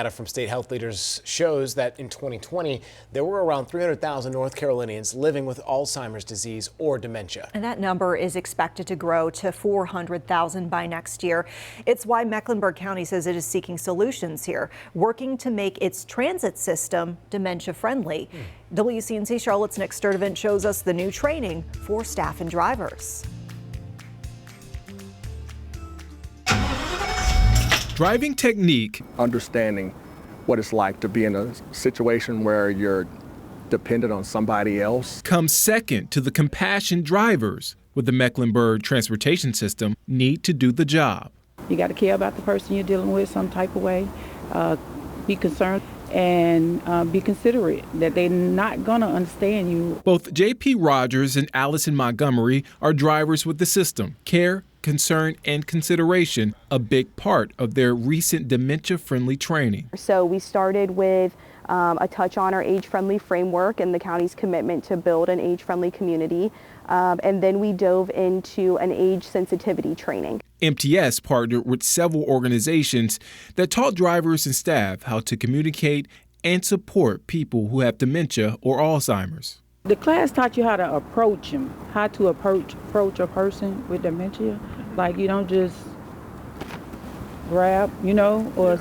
Data from state health leaders shows that in 2020, there were around 300,000 North Carolinians living with Alzheimer's disease or dementia. And that number is expected to grow to 400,000 by next year. It's why Mecklenburg County says it is seeking solutions here, working to make its transit system dementia-friendly. WCNC Charlotte's Nick Sturdivant shows us the new training for staff and drivers. Driving technique. Understanding what it's like to be in a situation where you're dependent on somebody else Comes second to the compassion drivers with the Mecklenburg Transportation System need to do the job. You got to care about the person you're dealing with some type of way, be concerned and be considerate that they're not going to understand you. Both J.P. Rogers and Alison Montgomery are drivers with the system. Care, concern, and consideration, a big part of their recent dementia-friendly training. So we started with a touch on our age-friendly framework and the county's commitment to build an age-friendly community. And then we dove into an age sensitivity training. MTS partnered with several organizations that taught drivers and staff how to communicate and support people who have dementia or Alzheimer's. The class taught you how to approach them, how to approach a person with dementia. Like you don't just grab, or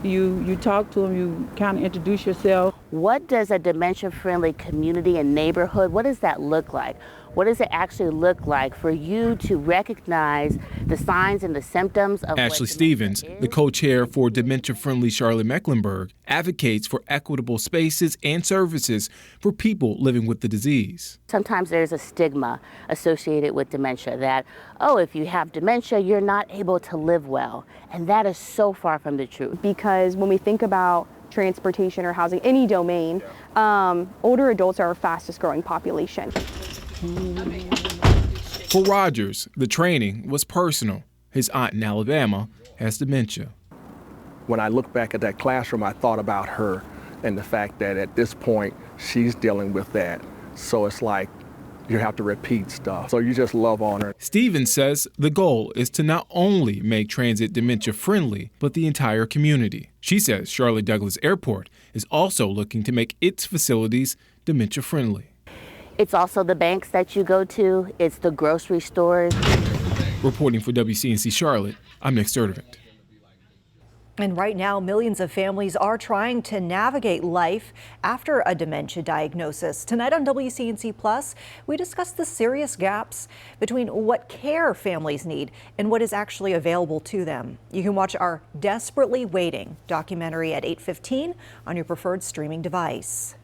you talk to them, you kind of introduce yourself. What does a dementia-friendly community and neighborhood, what does that look like? What does it actually look like for you to recognize the signs and the symptoms of Ashley Stevens, the co-chair for Dementia-Friendly Charlotte Mecklenburg, advocates for equitable spaces and services for people living with the disease. Sometimes there's a stigma associated with dementia that, oh, if you have dementia, you're not able to live well. And that is so far from the truth. Because when we think about transportation or housing, any domain, older adults are our fastest growing population. For Rogers, the training was personal. His aunt in Alabama has dementia. When I look back at that classroom, I thought about her and the fact that at this point, she's dealing with that. So it's like you have to repeat stuff. So you just love on her. Stevens says the goal is to not only make transit dementia-friendly, but the entire community. She says Charlotte Douglas Airport is also looking to make its facilities dementia-friendly. It's also the banks that you go to. It's the grocery stores. Reporting for WCNC Charlotte, I'm Nick Sturdivant. And right now, millions of families are trying to navigate life after a dementia diagnosis. Tonight on WCNC Plus, we discuss the serious gaps between what care families need and what is actually available to them. You can watch our Desperately Waiting documentary at 8:15 on your preferred streaming device.